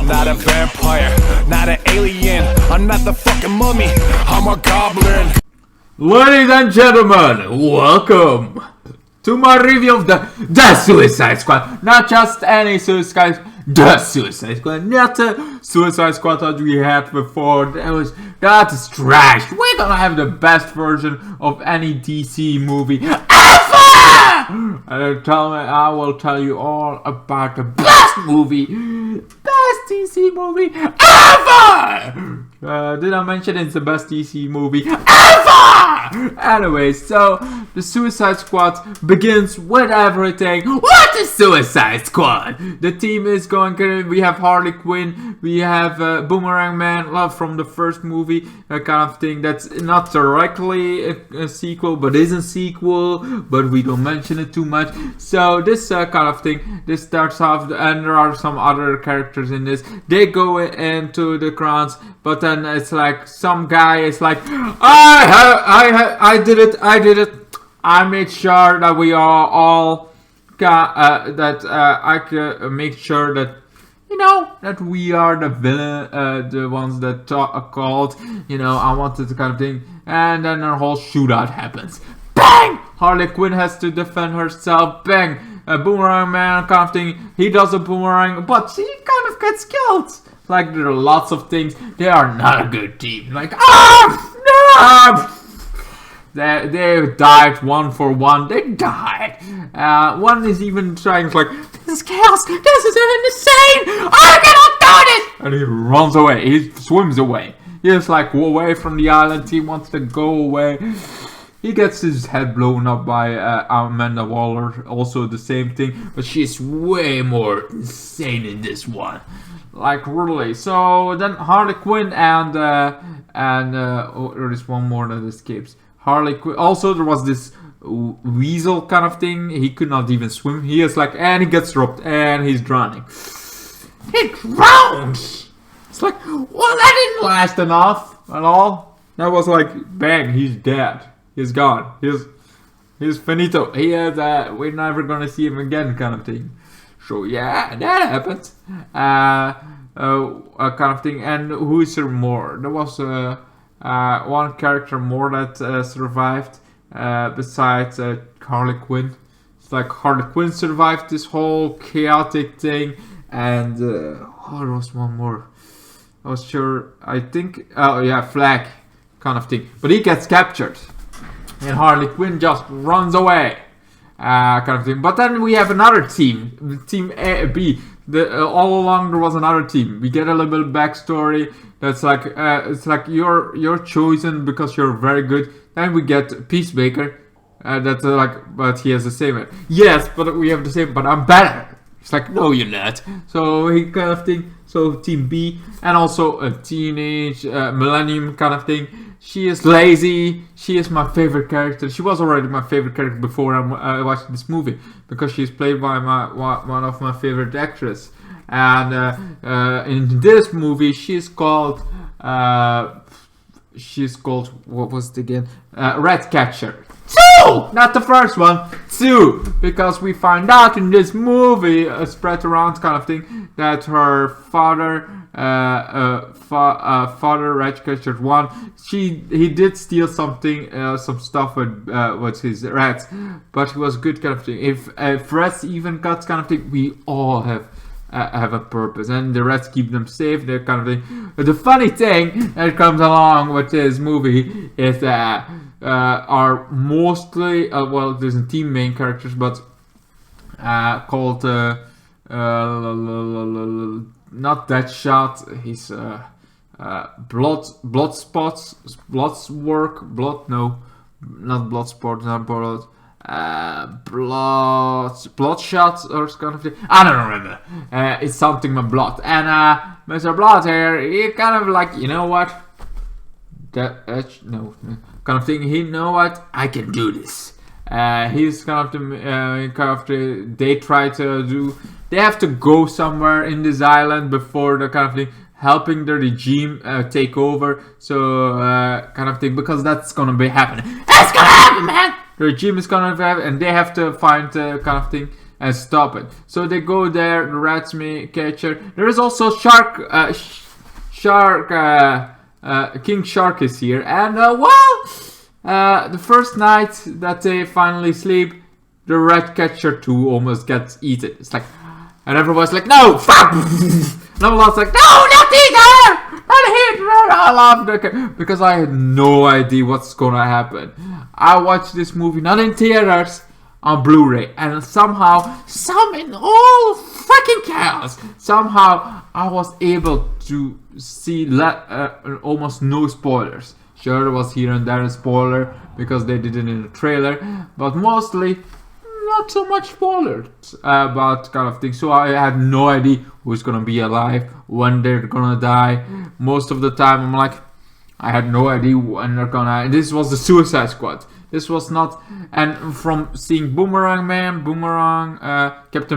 not a vampire, not an alien. I'm not the fucking mummy, I'm a goblin. Ladies and gentlemen, welcome to my review of the Suicide Squad. Not just any Suicide, the Suicide Squad, not the Suicide Squad that we had before. That is trash. We're gonna have the best version of any DC movie ever. I will tell you all about the best DC movie ever. Did I mention it's the best DC movie ever? Anyway, so the Suicide Squad begins with everything. What is Suicide Squad? The team is going. We have Harley Quinn. We have Boomerang Man, love from the first movie, kind of thing. That's not directly a sequel, but is a sequel. But we don't mention it too much. So this kind of thing. This starts off, and there are some other characters in this. They go into the grounds, but then it's like some guy is like, I did it. I made sure that we are all I could make sure that that we are the villain, the ones that called. I wanted the kind of thing, and then a whole shootout happens. Bang! Harley Quinn has to defend herself. Bang! A Boomerang Man kind of thing. He does a boomerang, but he kind of gets killed. Like, there are lots of things. They are not a good team. Like, no! They died one for one. They died. One is even trying, like, this is chaos. This is insane. I cannot do this. And he runs away. He swims away. He's like away from the island. He wants to go away. He gets his head blown up by Amanda Waller. Also the same thing. But she's way more insane in this one. Like, really. So then Harley Quinn and there is one more that escapes. Harley Quinn. Also, there was this weasel kind of thing. He could not even swim. He is like, and he gets dropped, and he's drowning. He drowns. It's like, well, that didn't last enough at all. That was like, bang, he's dead. He's gone. He's finito. He is. We're never gonna see him again, kind of thing. So yeah, that happened. Kind of thing. And who is there more? There was one character more that survived besides Harley Quinn. It's like Harley Quinn survived this whole chaotic thing, and there was one more. I was sure. I think. Oh yeah, Flag, kind of thing. But he gets captured, and Harley Quinn just runs away, kind of thing. But then we have another team, Team A, B. All along there was another team. We get a little bit of backstory. That's like it's like you're chosen because you're very good. Then we get Peacemaker. That's like, but he has the same. Yes, but we have the same. But I'm better. It's like, no, you're not. So he kind of thing. So Team B, and also a teenage Millennium kind of thing. She is lazy. She is my favorite character. She was already my favorite character before I watched this movie, because she's played by one of my favorite actresses. And in this movie, she's called what was it again? Ratcatcher. 2! Not the first one. 2, because we find out in this movie, spread around kind of thing, that her father, father Ratcatcher 1, he did steal something, some stuff with his rats, but he was good kind of thing. If rats even got kind of thing, we all have a purpose, and the rats keep them safe. That kind of thing. But the funny thing that comes along with this movie is that are mostly well, there's a team main characters, but called not Deadshot. He's Bloodshot or kind of thing. I don't remember. It's something with blood. And Mr. Blood here, he kind of like, you know what? No, kind of thing. He know what? I can do this. He's kind of the. They try to do. They have to go somewhere in this island before the kind of thing, helping the regime take over. So kind of thing, because that's gonna be happening. It's gonna happen, man. The regime is gonna have, and they have to find kind of thing, and stop it. So they go there, the rat catcher. There is also King Shark is here, and the first night that they finally sleep, the rat catcher too almost gets eaten. It's like, and everyone's like, no, fuck! And everyone's like, no, not here! Not here! I love the because I had no idea what's gonna happen. I watched this movie not in theaters, on Blu-ray, and somehow, in all freaking chaos, somehow I was able to see almost no spoilers. Sure, there was here and there a spoiler because they did it in the trailer, but mostly not so much spoilers about kind of thing. So I had no idea who's gonna be alive, when they're gonna die. Most of the time, I'm like, I had no idea when they're gonna. And this was the Suicide Squad. This was not. And from seeing Captain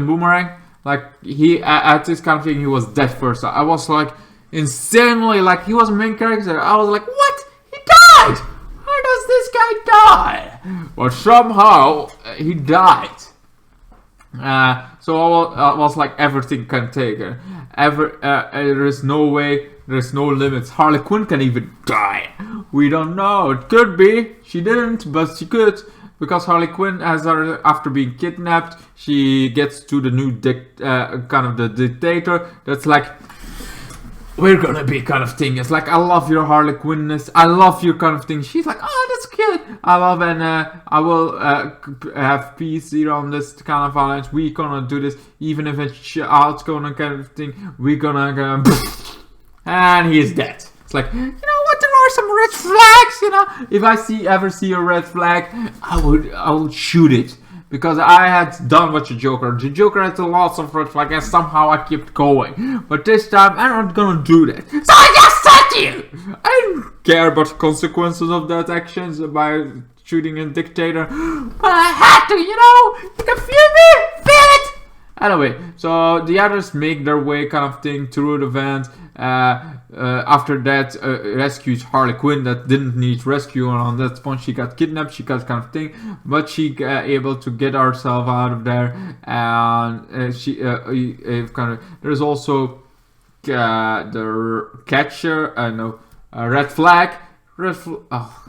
Boomerang, like he at this kind of thing, he was dead first. I was like insanely like he was a main character. I was like, what? He died. How does this guy die? But somehow he died. So I was like, everything can take her. There is no way. There's no limits. Harley Quinn can even die. We don't know. It could be. She didn't, but she could. Because Harley Quinn, after being kidnapped, she gets to the new kind of the dictator. That's like, we're gonna be kind of thing. It's like, I love your Harley Quinnness. I love your kind of thing. She's like, oh, that's cute. I love, and I will have peace here on this kind of alliance. We gonna do this, even if it's outgoing kind of thing. We gonna and he's dead. It's like, you know what? There are some red flags. You know, if I ever see a red flag, I would shoot it. Because I had done with the Joker. The Joker had lots of red flags and somehow I kept going. But this time I'm not gonna do that. So I just said to you! I didn't care about the consequences of that actions by shooting a dictator. But I had to, you know! You can feel me? Feel it! Anyway, so the others make their way kind of thing through the vent. After that, rescues Harley Quinn that didn't need rescue, and on that point she got kidnapped, she got kind of thing, but she able to get herself out of there, and she kind of. There's also the catcher, Red Flag.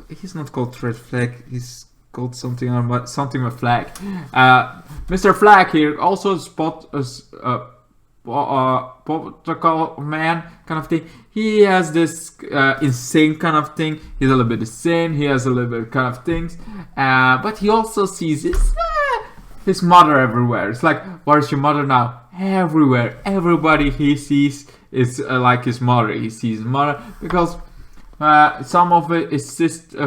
He's not called Red Flag. He's called something with Flag. Mr. Flag here also protocol man kind of thing. He has this insane kind of thing. He's a little bit insane. He has a little bit kind of things, but he also sees his mother everywhere. It's like, where's your mother now? Everywhere. Everybody he sees is like his mother. He sees his mother because some of his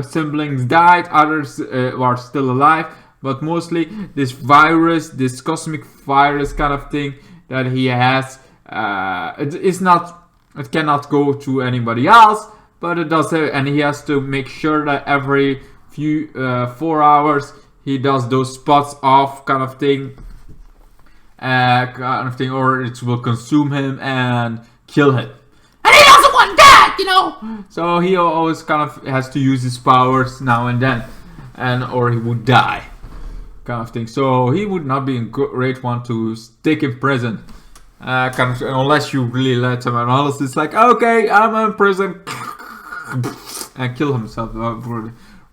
siblings died, others are still alive, but mostly this virus, this cosmic virus kind of thing that he has, it cannot go to anybody else, but it does, and he has to make sure that every 4 hours he does those spots off kind of thing, or it will consume him and kill him. And he doesn't want that, you know. So he always kind of has to use his powers now and then, or he would die, kind of thing. So he would not be a great one to stick in prison, kind of, unless you really let him. And honestly, it's like, okay, I'm in prison, and kill himself.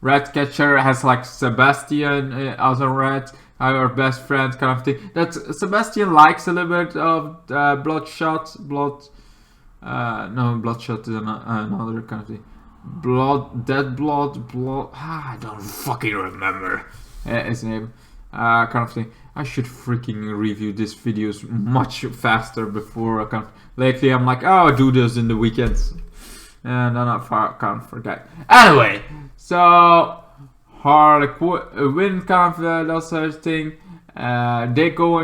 Rat catcher has like Sebastian as a rat, our best friend kind of thing. That Sebastian likes a little bit of Bloodshot. Bloodshot is another kind of thing. Dead blood. I don't fucking remember his name. Kind of thing. I should freaking review these videos much faster before. Lately, I'm like, oh, I do this in the weekends, and then I can't forget. Anyway, so Harley Quinn kind of does her thing. They go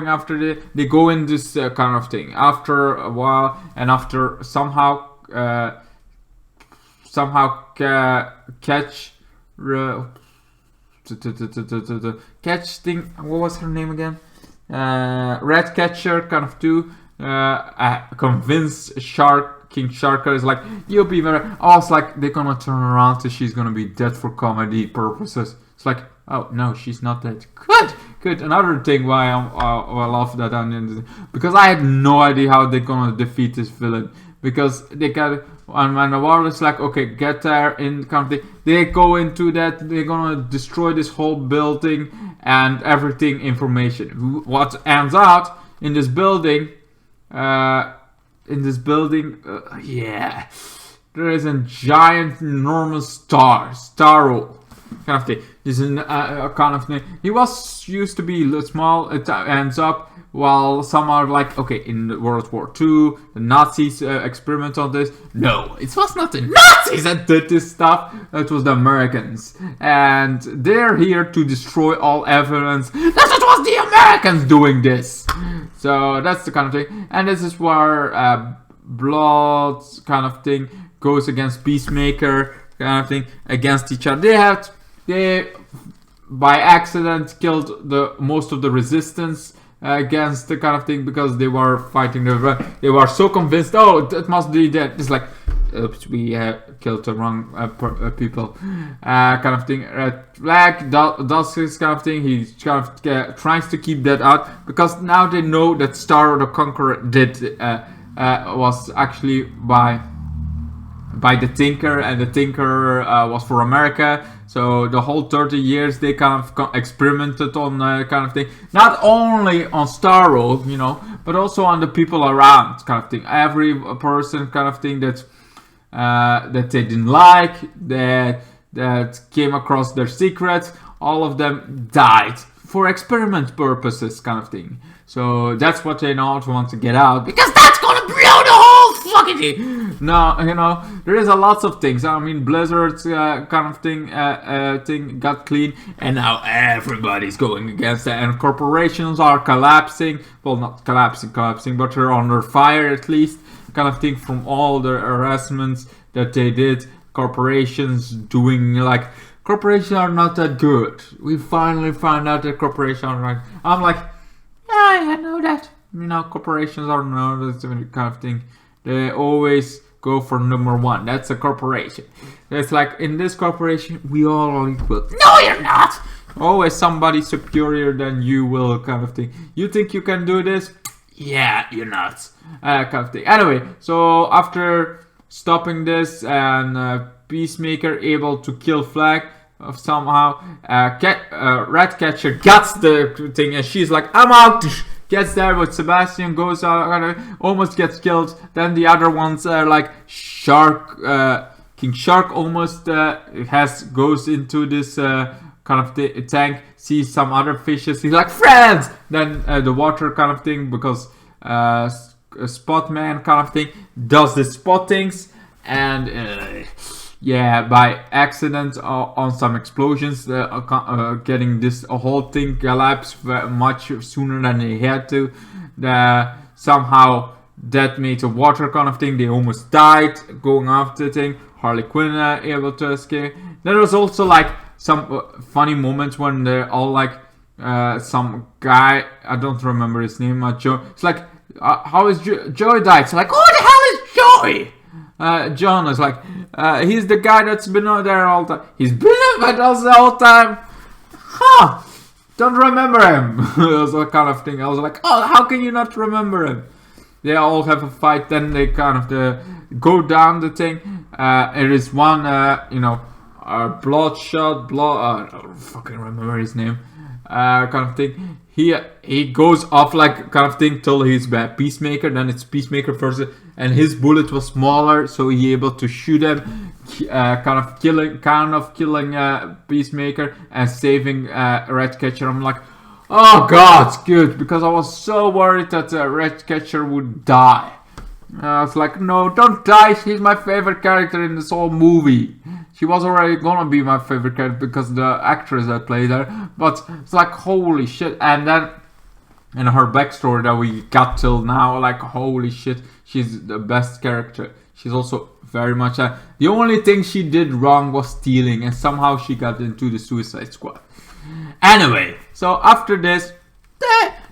in this kind of thing after a while, and after somehow catch thing. What was her name again? Red Catcher kind of too. Convince King Sharker is like, you'll be better. I was like, they're gonna turn around so she's gonna be dead for comedy purposes. It's like, Oh no, she's not dead. Good. Another thing why I love that onion, because I had no idea how they're gonna defeat this villain. Because they got, and when the war is like, okay, get there in country, they go into that, they're gonna destroy this whole building and everything information. What ends out in this building, yeah, there is a giant, enormous star kind of thing. He's in kind of thing. He was used to be small. It ends up while some are like, okay, in World War II, the Nazis experiment on this. No, it was not the Nazis that did this stuff. It was the Americans, and they're here to destroy all evidence that it was the Americans doing this. So that's the kind of thing, and this is where Blood kind of thing goes against Peacemaker kind of thing against each other. They by accident killed the most of the resistance against the kind of thing, because they were fighting they were so convinced, oh, it must be that. It's like, oops, we killed the wrong people kind of thing. Red Flag does this kind of thing. He kind of tries to keep that out, because now they know that Star the Conqueror was actually by the Tinker, and the Tinker was for America. So the whole 30 years they kind of experimented on kind of thing, not only on Starro, you know, but also on the people around kind of thing. Every person kind of thing that they didn't like, that came across their secrets, all of them died for experiment purposes kind of thing. So that's what they not want to get out, because that's gonna blow the whole fucking thing. No, you know, there is a lots of things. I mean, Blizzard's kind of thing got clean, and now everybody's going against it, and corporations are collapsing. Well, not collapsing, but they're under fire at least, kind of thing, from all the harassments that they did. Corporations doing like, corporations are not that good. We finally found out that corporations are not. I'm like, yeah, I know that. You know, corporations are not that kind of thing. They always go for number one. That's a corporation. It's like, in this corporation, we all are equal. No, you're not. Always somebody superior than you will kind of thing. You think you can do this? Yeah, you're not. Kind of thing. Anyway, so after stopping this and Peacemaker able to kill Flag somehow, Ratcatcher gets the thing, and she's like, I'm out. Gets there with Sebastian, goes out, almost gets killed. Then the other ones are like King Shark almost goes into this kind of tank, sees some other fishes. He's like, friends. Then the water kind of thing, because Spotman kind of thing does the spot things, and yeah, by accident on some explosions, getting this whole thing collapse much sooner than they had to. Somehow that made a water kind of thing. They almost died going after the thing. Harley Quinn able to escape. There was also like some funny moments when they're all like, some guy, I don't remember his name, Joe. It's like, how is Joey died? It's like, who the hell is Joey? John is like, he's the guy that's been there all the time. He's been with us the whole time. Huh? Don't remember him. It was that kind of thing. I was like, oh, how can you not remember him? They all have a fight. Then they kind of go down the thing. There is one, Bloodshot. I don't fucking remember his name. Kind of thing. He goes off like kind of thing till he's Peacemaker. Then it's Peacemaker first, and his bullet was smaller, so he able to shoot him, kind of killing Peacemaker and saving Ratcatcher. I'm like, oh god, good, because I was so worried that Ratcatcher would die. I was like, no, don't die. She's my favorite character in this whole movie. She was already gonna be my favorite character because the actress that played her. But it's like, holy shit. And then in her backstory that we got till now, like, holy shit, she's the best character. She's also very much the only thing she did wrong was stealing, and somehow she got into the Suicide Squad. Anyway, so after this,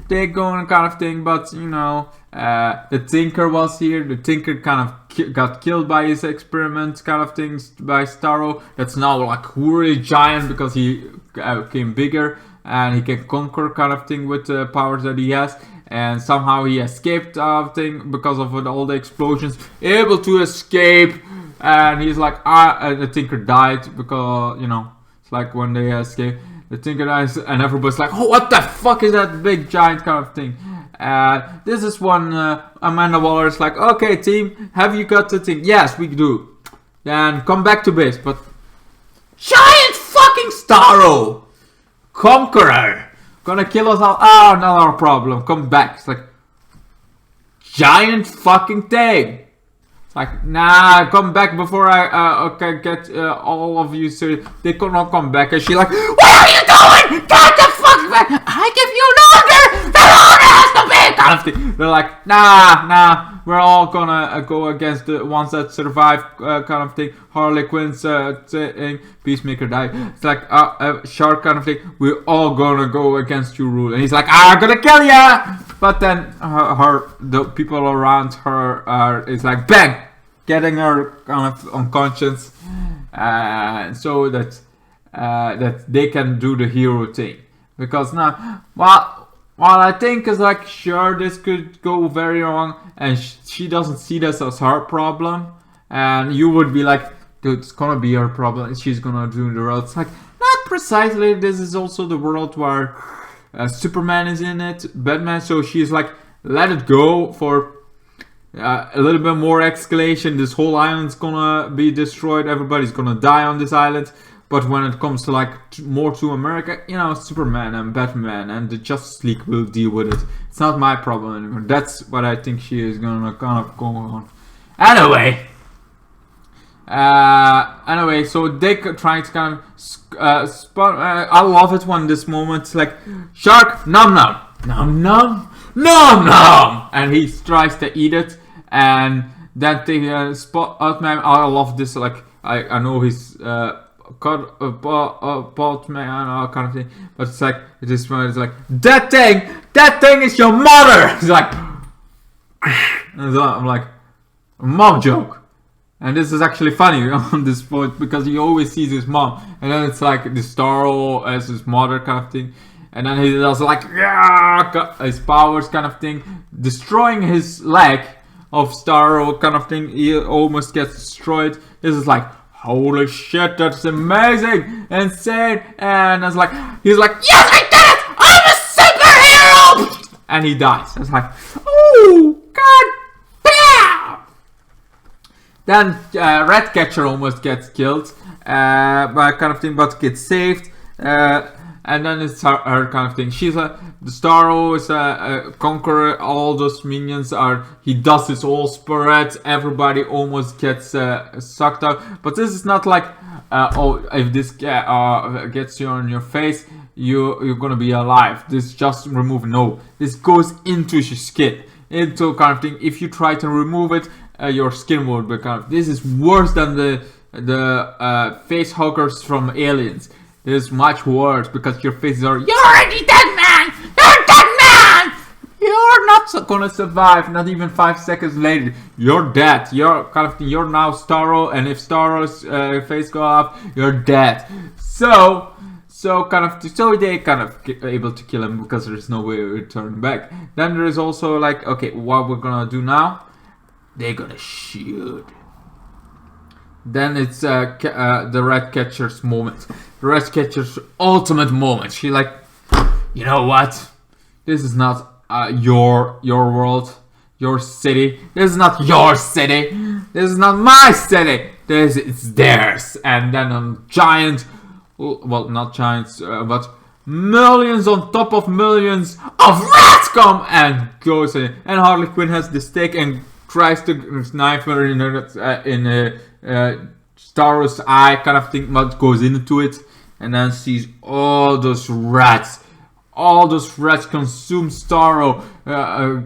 they go on kind of thing, but you know, the Tinker was here. The Tinker kind of got killed by his experiment kind of things by Starro. That's now like really giant because he became bigger and he can conquer kind of thing with the powers that he has. And somehow he escaped thing because of all the explosions, able to escape. And he's like, the Tinker died because, you know, it's like when they escape, the Tinker dies, and everybody's like, oh, what the fuck is that big giant kind of thing? This is when Amanda Waller is like, okay, team, have you got the thing? Yes, we do. Then come back to base, but giant fucking Starro, Conqueror, gonna kill us all. Oh, not our problem. Come back. It's like giant fucking thing. It's like, nah, come back before I get all of you. So they could not come back. And she's like, what are you doing? Get the fuck back! I give you an order. The order has to be kind of thing. They're like, nah. We're all gonna go against the ones that survive, kind of thing. Harley Quinn's thing. Peacemaker died. It's like shark kind of thing. We're all gonna go against your rule. And he's like, I'm gonna kill ya! But then the people around her is like, bang! Getting her kind of unconscious. So that they can do the hero thing. Because now, while I think is like, sure, this could go very wrong, and she doesn't see this as her problem, and you would be like, dude, it's gonna be her problem, she's gonna do the world. It's like, not precisely, this is also the world where Superman is in it, Batman, so she's like, let it go for a little bit more escalation, this whole island's gonna be destroyed, everybody's gonna die on this island. But when it comes to like more to America, you know, Superman and Batman and the Justice League will deal with it. It's not my problem anymore. That's what I think she is gonna kind of go on. Anyway, so they trying to kind of I love it when this moment's like, shark, nom nom, nom nom, nom nom, and he tries to eat it, and then they spot out man. I love this. Like I know he's bald man, kind of thing, but it's like this one is like, that thing is your mother. It's like, and so I'm like, mom joke, and this is actually funny on this point because he always sees his mom, and then it's like the Starro as his mother kind of thing, and then he does like, yeah, his powers kind of thing, destroying his leg of Starro kind of thing. He almost gets destroyed. This is like, holy shit, that's amazing, insane, and I was like, he's like, yes, I did it, I'm a superhero, and he dies. I was like, oh, god damn. Then Ratcatcher almost gets killed by kind of thing, but gets saved, and then it's her kind of thing. She's the Starro is a conqueror. All those minions he does this all spirit. Everybody almost gets sucked out. But this is not like, oh, if this gets you on your face, you're gonna be alive. This just remove. No, this goes into your skin, into kind of thing. If you try to remove it, your skin will be kind of. This is worse than the face huggers from Aliens. This is much worse because your faces are, you're already dead, man! You're dead, man! You're not gonna survive, not even 5 seconds later. You're dead. You're kind of, you're now Starro, and if Starro's face go off, you're dead. So they kind of able to kill him because there's no way to return back. Then there is also like, okay, what we're gonna do now? They're gonna shoot. Then it's the Ratcatcher's moment. The Ratcatcher's ultimate moment. She's like, you know what? This is not your world, your city. This is not your city. This is not my city. It's theirs. And then a giant, well, not giants, but millions on top of millions of rats come and goes in. And Harley Quinn has the stick and tries to knife her in Starro's eye kind of thing, but goes into it, and then sees all those rats. All those rats consume Starro,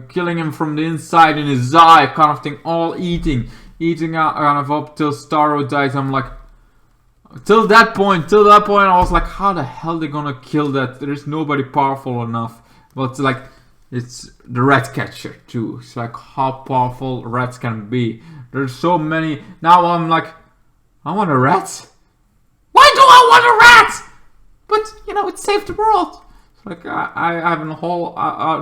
killing him from the inside in his eye, kind of thing, all eating out kind of up till Starro dies. I'm like, till that point, I was like, how the hell they gonna kill that? There is nobody powerful enough. But like, it's the Ratcatcher too. It's like how powerful rats can be. There's so many. Now I'm like, I want a rat. Why do I want a rat? But you know, it saved the world. It's like I have a whole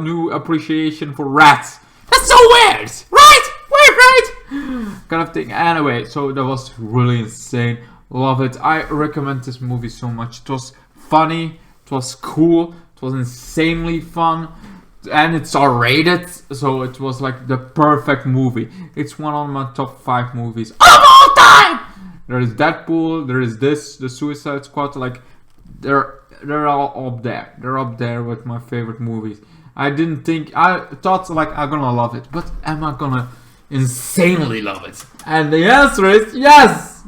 new appreciation for rats. That's so weird, right? Weird, right? Kind of thing. Anyway, so that was really insane. Love it. I recommend this movie so much. It was funny. It was cool. It was insanely fun. And it's R-rated, so it was like the perfect movie. It's one of my top 5 movies of all time. There is Deadpool. There is this, the Suicide Squad. Like they're all up there. They're up there with my favorite movies. I thought like I'm gonna love it, but am I gonna insanely love it? And the answer is yes.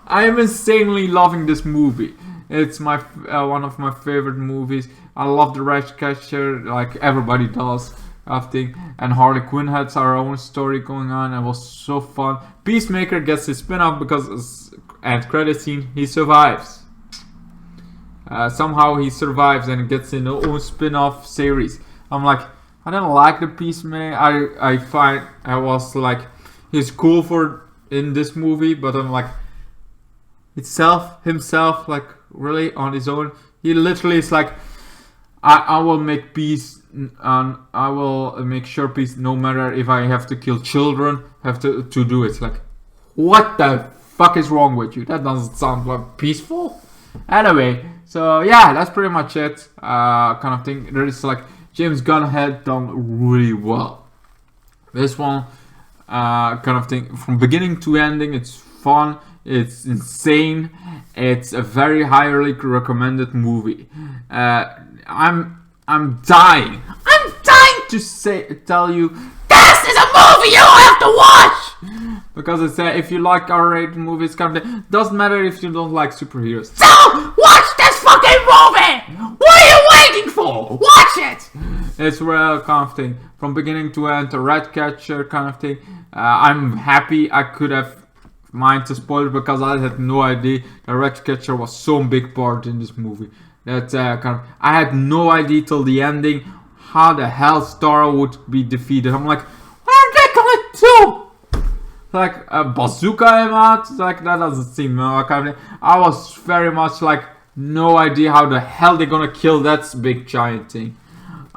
I am insanely loving this movie. It's my one of my favorite movies. I love the Ratcatcher, like everybody does, I think. And Harley Quinn has our own story going on. It was so fun. Peacemaker gets his spin-off because at credit scene he survives. Somehow he survives and gets in his own spin-off series. I'm like, I don't like the Peacemaker. I was like, he's cool for in this movie, but I'm like, himself, like really on his own. He literally is like, I will make peace and I will make sure peace no matter if I have to kill children, have to do it. Like, what the fuck is wrong with you? That doesn't sound like peaceful. Anyway, so yeah, that's pretty much it. Kind of thing. There is like James Gunn had done really well. This one, kind of thing, from beginning to ending, it's fun. It's insane. It's a very highly recommended movie. I'm dying to tell you this is a movie you have to watch, because I say if you like R-rated movies, kind of thing, doesn't matter if you don't like superheroes. So watch this fucking movie. What are you waiting for? Watch it. It's real kind of thing from beginning to end. A Ratcatcher kind of thing. I'm happy I could have mind to spoil it because I had no idea the Ratcatcher was so big part in this movie. That I had no idea till the ending how the hell Star would be defeated. I'm like, what are they gonna do? Like a bazooka him out? Like that doesn't seem kind of. I was very much like no idea how the hell they're gonna kill that big giant thing.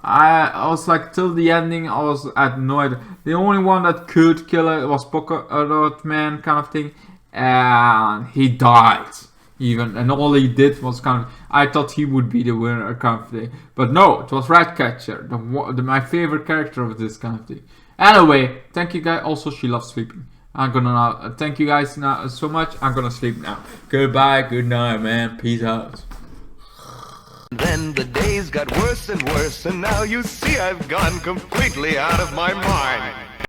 I was like till the ending I had no idea. The only one that could kill it was Polka Dot Man kind of thing, and he died. And all he did was kind of, I thought he would be the winner kind of thing, but no, it was Ratcatcher, my favorite character of this kind of thing. Anyway, thank you guys. Also, she loves sleeping. I'm gonna now thank you guys now so much. I'm gonna sleep now. Goodbye, good night, man. Peace out. Then the days got worse and worse, and now you see I've gone completely out of my mind.